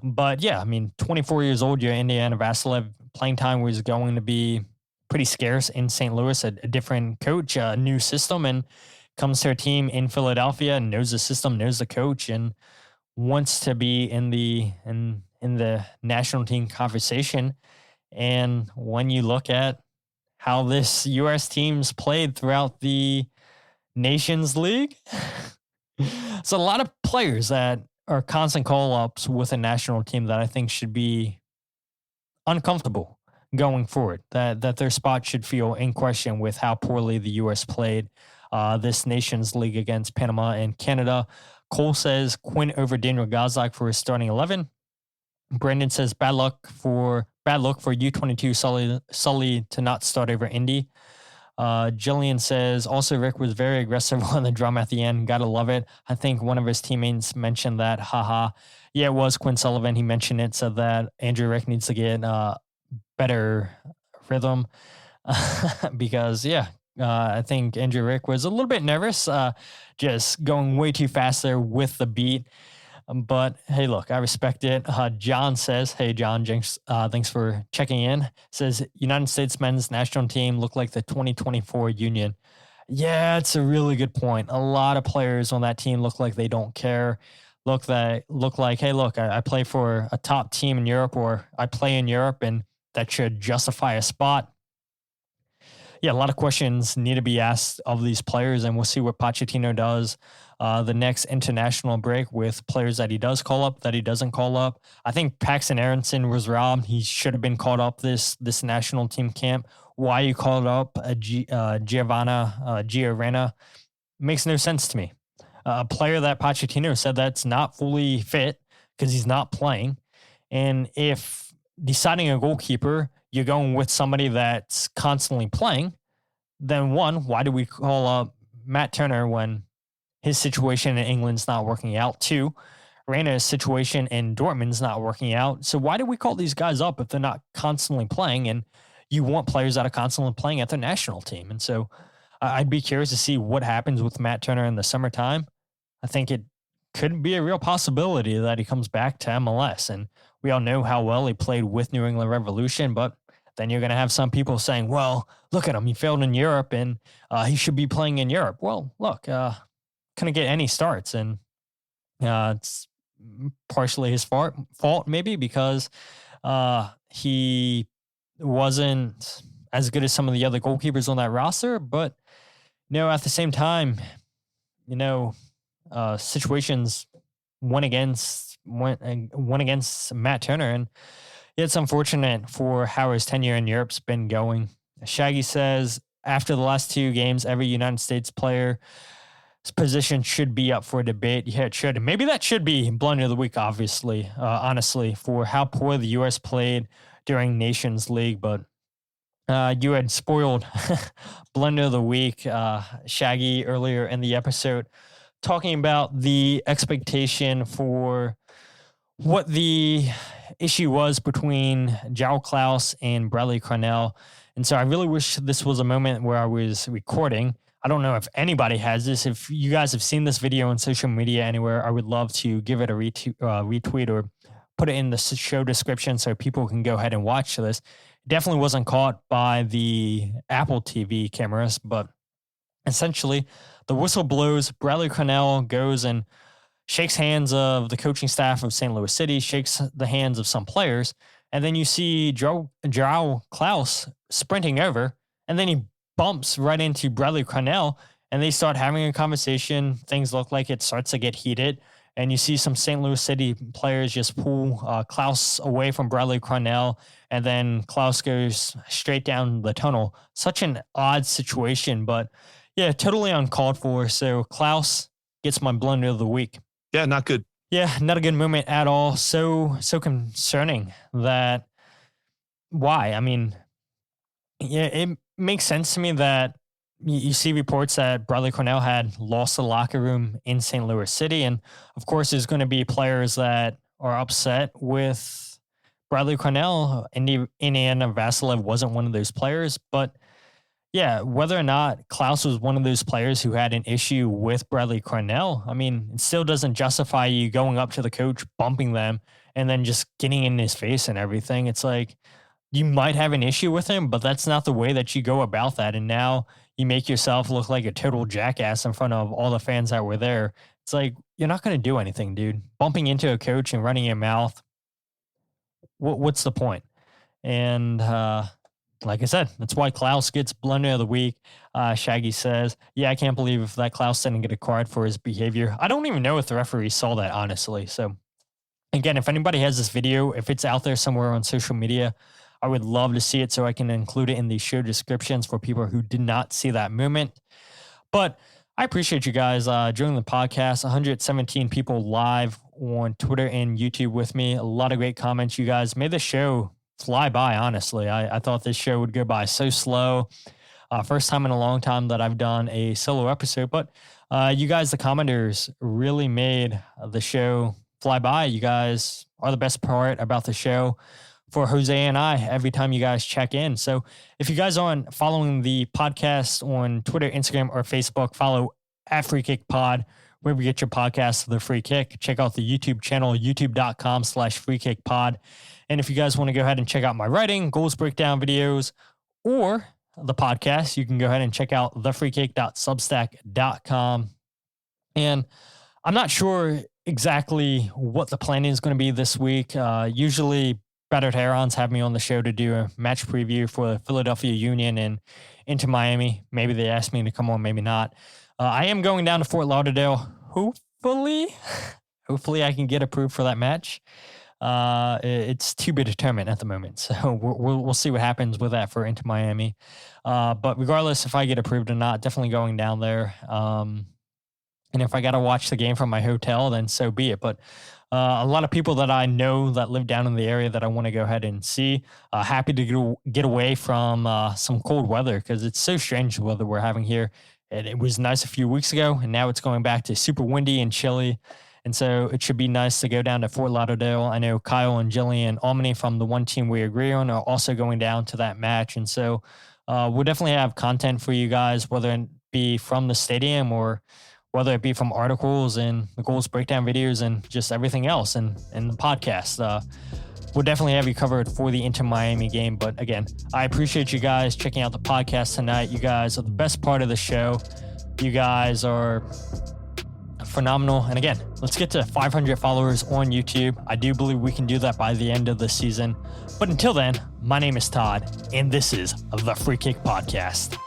But yeah, I mean, 24 years old, you're Indiana Vassilev. Playing time was going to be pretty scarce in St. Louis, a different coach, a new system, and comes to a team in Philadelphia and knows the system, knows the coach, and wants to be in the national team conversation. And when you look at how this U.S. team's played throughout the Nations League, it's a lot of players that are constant call-ups with a national team that I think should be uncomfortable going forward, that their spot should feel in question with how poorly the U.S. played this Nations League against Panama and Canada. Cole says Quinn over Daniel Gazdag for his starting 11. Brendan says bad luck for U22 Sully to not start over Indy. Jillian says also Rick was very aggressive on the drum at the end. Gotta love it. I think one of his teammates mentioned that. Haha. Yeah, it was Quinn Sullivan. He mentioned it, said that Andrew Rick needs to get better rhythm because I think Andrew Rick was a little bit nervous, just going way too fast there with the beat. But hey, look, I respect it. John says, hey, John, thanks for checking in. Says United States men's national team look like the 2024 Union. Yeah, it's a really good point. A lot of players on that team look like they don't care. Look like, hey, look, I play for a top team in Europe, or I play in Europe, and that should justify a spot. Yeah, a lot of questions need to be asked of these players, and we'll see what Pochettino does the next international break with players that he does call up, that he doesn't call up. I think Paxton Aronson was robbed. He should have been called up this national team camp. Why you called up Giovanna makes no sense to me. A player that Pochettino said that's not fully fit because he's not playing. And if deciding a goalkeeper, you're going with somebody that's constantly playing, then one, why do we call up Matt Turner when his situation in England's not working out? Two, Reina's situation in Dortmund's not working out. So why do we call these guys up if they're not constantly playing? And you want players that are constantly playing at their national team. And so I'd be curious to see what happens with Matt Turner in the summertime. I think it could be a real possibility that he comes back to MLS. And we all know how well he played with New England Revolution, but then you're going to have some people saying, well, look at him. He failed in Europe and he should be playing in Europe. Well, look, couldn't get any starts. And it's partially his fault maybe because he wasn't as good as some of the other goalkeepers on that roster. But, at the same time, situations went against Matt Turner, and it's unfortunate for how his tenure in Europe's been going. Shaggy says, after the last 2 games, every United States player position should be up for debate. Yeah, it should. Maybe that should be Blunder of the Week, obviously, honestly, for how poor the U.S. played during Nations League. But you had spoiled Blunder of the Week, Shaggy, earlier in the episode, talking about the expectation for what the issue was between João Klauss and Bradley Carnell. And so I really wish this was a moment where I was recording. I don't know if anybody has this. If you guys have seen this video on social media anywhere, I would love to give it a retweet or put it in the show description so people can go ahead and watch this. Definitely wasn't caught by the Apple TV cameras, but essentially the whistle blows. Bradley Carnell goes and shakes hands of the coaching staff of St. Louis City, shakes the hands of some players, and then you see João Klauss sprinting over, and then he bumps right into Bradley Carnell, and they start having a conversation. Things look like it starts to get heated, and you see some St. Louis City players just pull Klauss away from Bradley Carnell, and then Klauss goes straight down the tunnel. Such an odd situation, but yeah, totally uncalled for. So Klauss gets my Blunder of the Week. Yeah, not good. Yeah, not a good moment at all. So concerning that. Why? I mean, yeah, it makes sense to me that you see reports that Bradley Carnell had lost the locker room in St. Louis City. And of course, there's going to be players that are upset with Bradley Carnell. Indiana Vassilev wasn't one of those players. But yeah, whether or not Klauss was one of those players who had an issue with Bradley Carnell, I mean, it still doesn't justify you going up to the coach, bumping them, and then just getting in his face and everything. It's like, you might have an issue with him, but that's not the way that you go about that. And now you make yourself look like a total jackass in front of all the fans that were there. It's like, you're not going to do anything, dude. Bumping into a coach and running your mouth, what's the point? And like I said, that's why Klauss gets Blunder of the Week. Shaggy says, yeah, I can't believe that Klauss didn't get a card for his behavior. I don't even know if the referee saw that, honestly. So again, if anybody has this video, if it's out there somewhere on social media, I would love to see it so I can include it in the show descriptions for people who did not see that moment. But I appreciate you guys joining the podcast. 117 people live on Twitter and YouTube with me. A lot of great comments. You guys made the show fly by, honestly. I thought this show would go by so slow. First time in a long time that I've done a solo episode. But you guys, the commenters, really made the show fly by. You guys are the best part about the show for Jose and I every time you guys check in. So if you guys aren't following the podcast on Twitter, Instagram, or Facebook, follow @Free Kick Pod, wherever you get your podcast, The Free Kick. Check out the YouTube channel, youtube.com/Free Kick Pod. And if you guys want to go ahead and check out my writing, goals breakdown videos, or the podcast, you can go ahead and check out thefreekick.substack.com. And I'm not sure exactly what the plan is going to be this week. Usually Battered Herons have me on the show to do a match preview for the Philadelphia Union and Inter Miami. Maybe they asked me to come on, maybe not. I am going down to Fort Lauderdale. Hopefully I can get approved for that match. It's to be determined at the moment. So we'll see what happens with that for Inter Miami. But regardless, if I get approved or not, definitely going down there. And if I got to watch the game from my hotel, then so be it. But a lot of people that I know that live down in the area that I want to go ahead and see. Happy to get away from some cold weather because it's so strange the weather we're having here. It was nice a few weeks ago, and now it's going back to super windy and chilly. And so it should be nice to go down to Fort Lauderdale. I know Kyle and Jillian Almany from the One Team We Agree On are also going down to that match. And so we'll definitely have content for you guys, whether it be from the stadium or whether it be from articles and the goals breakdown videos and just everything else and the podcast. We'll definitely have you covered for the Inter Miami game. But again, I appreciate you guys checking out the podcast tonight. You guys are the best part of the show. You guys are phenomenal. And again, let's get to 500 followers on YouTube. I do believe we can do that by the end of the season. But until then, my name is Todd, and this is the Free Kick Podcast.